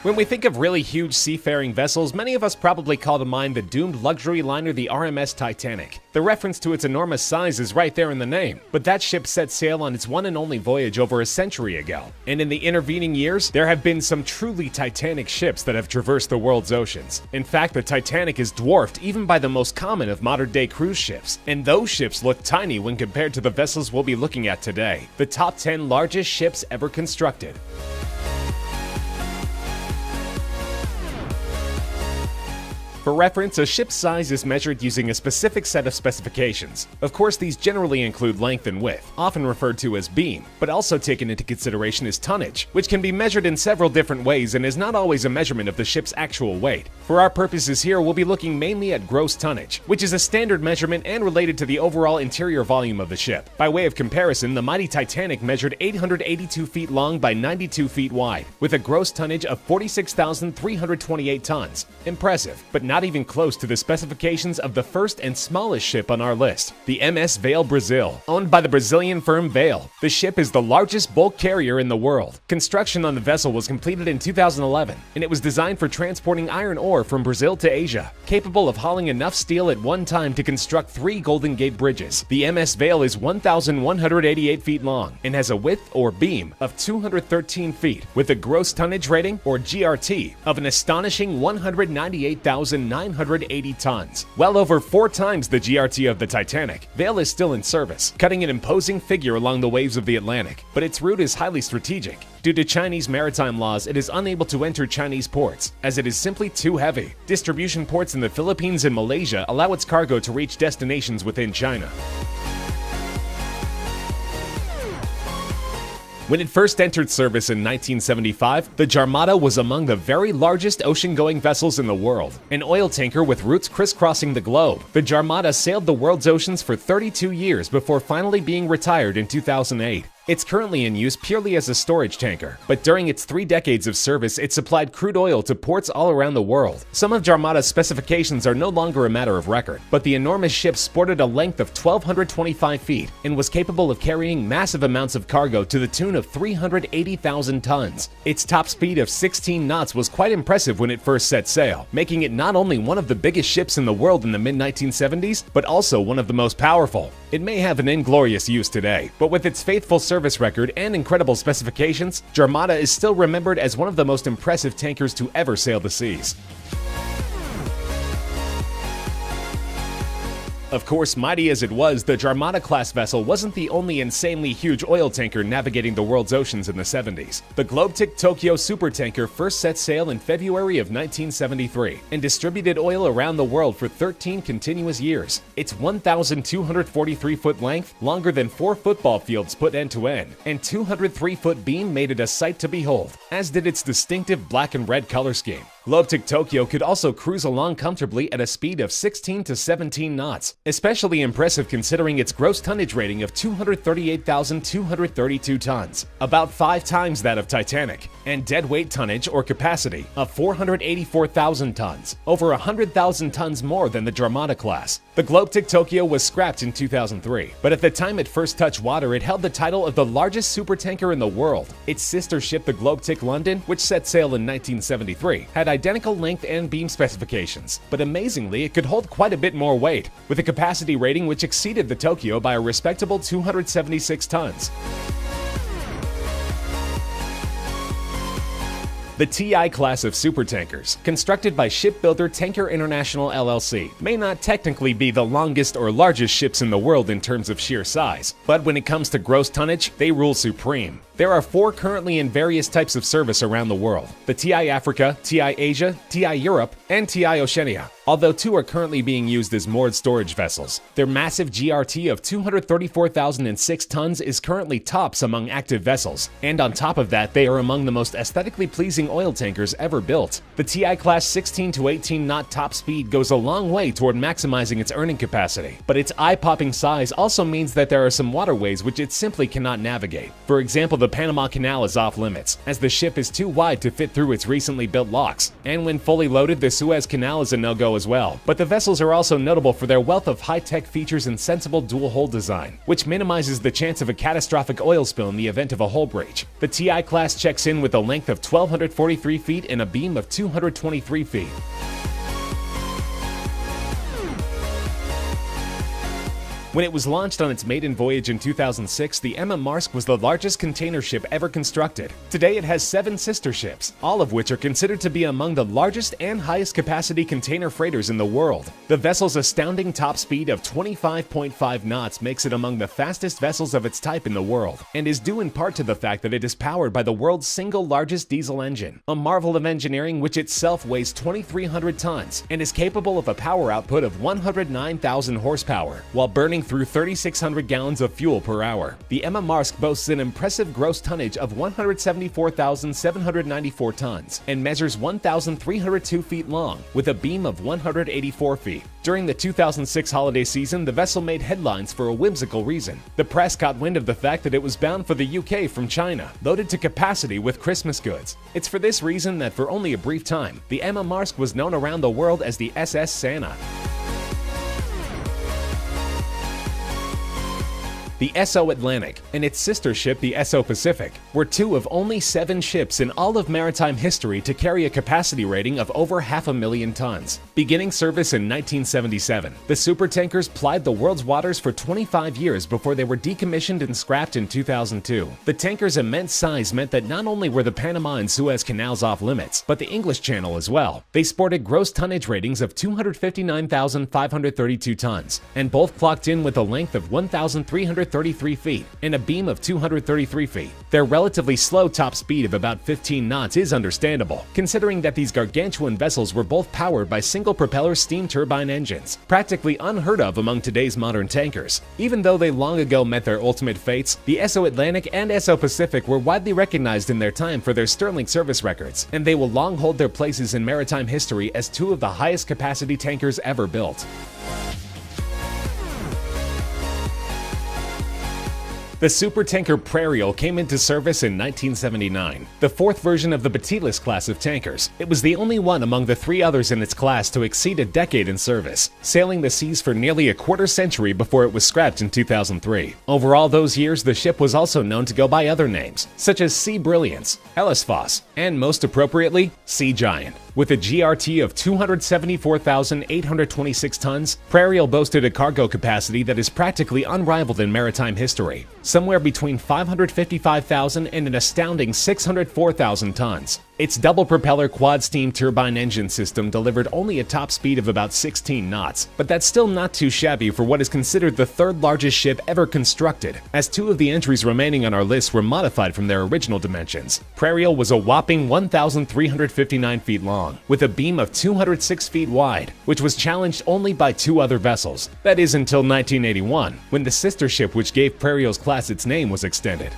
When we think of really huge seafaring vessels, many of us probably call to mind the doomed luxury liner the RMS Titanic. The reference to its enormous size is right there in the name, but that ship set sail on its one and only voyage over a century ago. And in the intervening years, there have been some truly titanic ships that have traversed the world's oceans. In fact, the Titanic is dwarfed even by the most common of modern-day cruise ships, and those ships look tiny when compared to the vessels we'll be looking at today. The top 10 largest ships ever constructed. For reference, a ship's size is measured using a specific set of specifications. Of course, these generally include length and width, often referred to as beam, but also taken into consideration is tonnage, which can be measured in several different ways and is not always a measurement of the ship's actual weight. For our purposes here, we'll be looking mainly at gross tonnage, which is a standard measurement and related to the overall interior volume of the ship. By way of comparison, the mighty Titanic measured 882 feet long by 92 feet wide, with a gross tonnage of 46,328 tons. Impressive, but not even close to the specifications of the first and smallest ship on our list, the MS Vale Brazil. Owned by the Brazilian firm Vale, the ship is the largest bulk carrier in the world. Construction on the vessel was completed in 2011, and it was designed for transporting iron ore from Brazil to Asia. Capable of hauling enough steel at one time to construct 3 Golden Gate bridges, the MS Vale is 1,188 feet long and has a width or beam of 213 feet, with a gross tonnage rating, or GRT, of an astonishing 198,980 tons. Well over 4 times the GRT of the Titanic, Vale is still in service, cutting an imposing figure along the waves of the Atlantic, but its route is highly strategic. Due to Chinese maritime laws, it is unable to enter Chinese ports, as it is simply too heavy. Distribution ports in the Philippines and Malaysia allow its cargo to reach destinations within China. When it first entered service in 1975, the Jarmada was among the very largest ocean-going vessels in the world. An oil tanker with routes crisscrossing the globe, the Jarmada sailed the world's oceans for 32 years before finally being retired in 2008. It's currently in use purely as a storage tanker, but during its 3 decades of service, it supplied crude oil to ports all around the world. Some of Jarmada's specifications are no longer a matter of record, but the enormous ship sported a length of 1,225 feet and was capable of carrying massive amounts of cargo to the tune of 380,000 tons. Its top speed of 16 knots was quite impressive when it first set sail, making it not only one of the biggest ships in the world in the mid-1970s, but also one of the most powerful. It may have an inglorious use today, but with its faithful service record and incredible specifications, Jarmada is still remembered as one of the most impressive tankers to ever sail the seas. Of course, mighty as it was, the Jarmada-class vessel wasn't the only insanely huge oil tanker navigating the world's oceans in the 70s. The Globetic Tokyo supertanker first set sail in February of 1973 and distributed oil around the world for 13 continuous years. Its 1,243-foot length, longer than 4 football fields put end-to-end, and 203-foot beam made it a sight to behold, as did its distinctive black and red color scheme. Globetic Tokyo could also cruise along comfortably at a speed of 16 to 17 knots, especially impressive considering its gross tonnage rating of 238,232 tons, about 5 times that of Titanic, and deadweight tonnage or capacity of 484,000 tons, over 100,000 tons more than the Jarmada class. The Globetic Tokyo was scrapped in 2003, but at the time it first touched water, it held the title of the largest supertanker in the world. Its sister ship, the Globetic London, which set sail in 1973, had identical length and beam specifications, but amazingly, it could hold quite a bit more weight, with a capacity rating which exceeded the Tokyo by a respectable 276 tons. The TI class of supertankers, constructed by shipbuilder Tanker International LLC, may not technically be the longest or largest ships in the world in terms of sheer size, but when it comes to gross tonnage, they rule supreme. There are 4 currently in various types of service around the world: the TI Africa, TI Asia, TI Europe, and TI Oceania, although 2 are currently being used as moored storage vessels. Their massive GRT of 234,006 tons is currently tops among active vessels, and on top of that, they are among the most aesthetically pleasing oil tankers ever built. The TI class 16 to 18 knot top speed goes a long way toward maximizing its earning capacity, but its eye-popping size also means that there are some waterways which it simply cannot navigate. For example, the Panama Canal is off limits, as the ship is too wide to fit through its recently built locks, and when fully loaded, the Suez Canal is a no-go as well, but the vessels are also notable for their wealth of high-tech features and sensible dual-hull design, which minimizes the chance of a catastrophic oil spill in the event of a hull breach. The TI class checks in with a length of 1,243 feet and a beam of 223 feet. When it was launched on its maiden voyage in 2006, the Emma Marsk was the largest container ship ever constructed. Today it has 7 sister ships, all of which are considered to be among the largest and highest capacity container freighters in the world. The vessel's astounding top speed of 25.5 knots makes it among the fastest vessels of its type in the world, and is due in part to the fact that it is powered by the world's single largest diesel engine, a marvel of engineering which itself weighs 2,300 tons and is capable of a power output of 109,000 horsepower, while burning through 3,600 gallons of fuel per hour. The Emma Marsk boasts an impressive gross tonnage of 174,794 tons and measures 1,302 feet long with a beam of 184 feet. During the 2006 holiday season, the vessel made headlines for a whimsical reason. The press caught wind of the fact that it was bound for the UK from China, loaded to capacity with Christmas goods. It's for this reason that for only a brief time, the Emma Marsk was known around the world as the SS Santa. The Esso Atlantic and its sister ship, the Esso Pacific, were 2 of only 7 ships in all of maritime history to carry a capacity rating of over 500,000 tons. Beginning service in 1977, the supertankers plied the world's waters for 25 years before they were decommissioned and scrapped in 2002. The tanker's immense size meant that not only were the Panama and Suez canals off limits, but the English Channel as well. They sported gross tonnage ratings of 259,532 tons, and both clocked in with a length of 1,333 feet and a beam of 233 feet. Their relatively slow top speed of about 15 knots is understandable, considering that these gargantuan vessels were both powered by single-propeller steam turbine engines, practically unheard of among today's modern tankers. Even though they long ago met their ultimate fates, the Esso Atlantic and Esso Pacific were widely recognized in their time for their sterling service records, and they will long hold their places in maritime history as 2 of the highest capacity tankers ever built. The supertanker Prairial came into service in 1979, the 4th version of the Batilis class of tankers. It was the only one among the 3 others in its class to exceed a decade in service, sailing the seas for nearly a quarter-century before it was scrapped in 2003. Over all those years, the ship was also known to go by other names, such as Sea Brilliance, Hellesphos, and most appropriately, Sea Giant. With a GRT of 274,826 tons, Prairial boasted a cargo capacity that is practically unrivaled in maritime history, somewhere between 555,000 and an astounding 604,000 tons. Its double-propeller quad-steam turbine engine system delivered only a top speed of about 16 knots, but that's still not too shabby for what is considered the 3rd largest ship ever constructed, as 2 of the entries remaining on our list were modified from their original dimensions. Prairial was a whopping 1,359 feet long, with a beam of 206 feet wide, which was challenged only by 2 other vessels. That is until 1981, when the sister ship which gave Prairial's class its name was extended.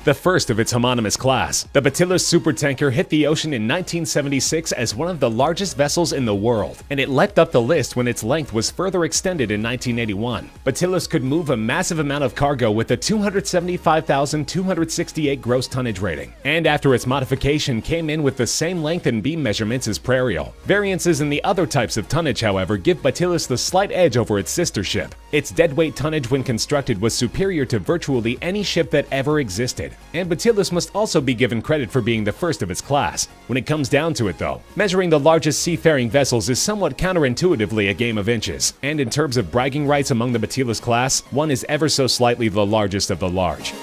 The first of its homonymous class, the Batilis supertanker hit the ocean in 1976 as one of the largest vessels in the world, and it leapt up the list when its length was further extended in 1981. Batilis could move a massive amount of cargo with a 275,268 gross tonnage rating, and after its modification came in with the same length and beam measurements as Prairial. Variances in the other types of tonnage, however, give Batilis the slight edge over its sister ship. Its deadweight tonnage when constructed was superior to virtually any ship that ever existed. And Batilis must also be given credit for being the first of its class. When it comes down to it though, measuring the largest seafaring vessels is somewhat counterintuitively a game of inches, and in terms of bragging rights among the Batilis class, one is ever so slightly the largest of the large.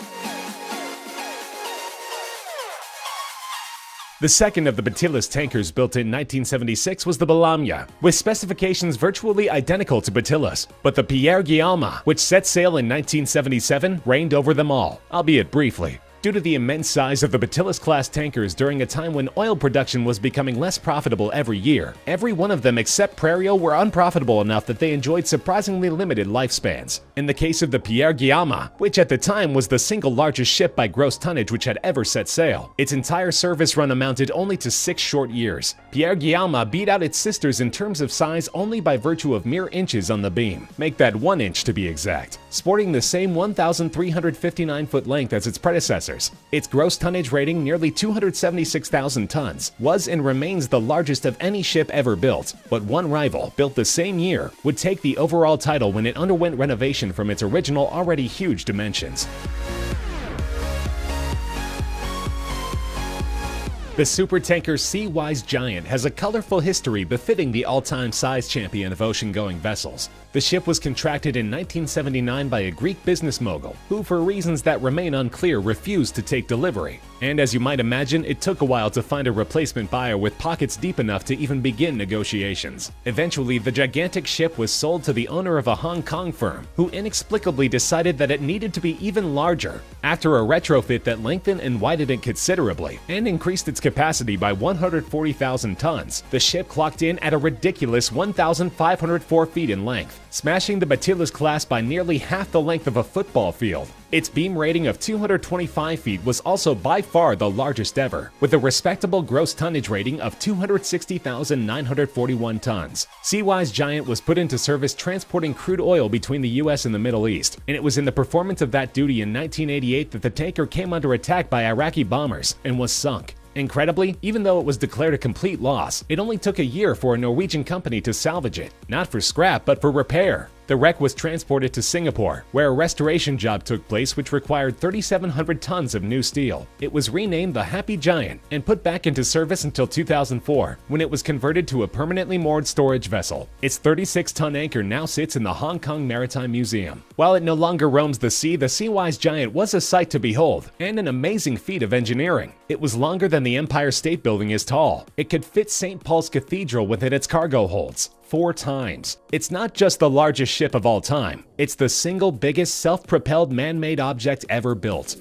The second of the Batilis tankers built in 1976 was the Balamya, with specifications virtually identical to Batilis, but the Pierre Guillaume, which set sail in 1977, reigned over them all, albeit briefly. Due to the immense size of the Batilis-class tankers during a time when oil production was becoming less profitable every year, every one of them except Prairial were unprofitable enough that they enjoyed surprisingly limited lifespans. In the case of the Pierre Guillaume, which at the time was the single largest ship by gross tonnage which had ever set sail, its entire service run amounted only to 6 short years. Pierre Guillaume beat out its sisters in terms of size only by virtue of mere inches on the beam, make that 1 inch to be exact. Sporting the same 1,359-foot length as its predecessor, processors. Its gross tonnage rating, nearly 276,000 tons, was and remains the largest of any ship ever built, but one rival, built the same year, would take the overall title when it underwent renovation from its original already huge dimensions. The supertanker Seawise Giant has a colorful history befitting the all-time size champion of ocean-going vessels. The ship was contracted in 1979 by a Greek business mogul, who for reasons that remain unclear refused to take delivery. And as you might imagine, it took a while to find a replacement buyer with pockets deep enough to even begin negotiations. Eventually, the gigantic ship was sold to the owner of a Hong Kong firm, who inexplicably decided that it needed to be even larger. After a retrofit that lengthened and widened it considerably, and increased its capacity by 140,000 tons, the ship clocked in at a ridiculous 1,504 feet in length, smashing the Batylus class by nearly half the length of a football field. Its beam rating of 225 feet was also by far the largest ever, with a respectable gross tonnage rating of 260,941 tons. Seawise Giant was put into service transporting crude oil between the US and the Middle East, and it was in the performance of that duty in 1988 that the tanker came under attack by Iraqi bombers and was sunk. Incredibly, even though it was declared a complete loss, it only took a year for a Norwegian company to salvage it, not for scrap but for repair. The wreck was transported to Singapore, where a restoration job took place which required 3,700 tons of new steel. It was renamed the Happy Giant and put back into service until 2004, when it was converted to a permanently moored storage vessel. Its 36-ton anchor now sits in the Hong Kong Maritime Museum. While it no longer roams the sea, the Seawise Giant was a sight to behold, and an amazing feat of engineering. It was longer than the Empire State Building is tall. It could fit St. Paul's Cathedral within its cargo holds 4 times. It's not just the largest ship of all time, it's the single biggest self-propelled man-made object ever built.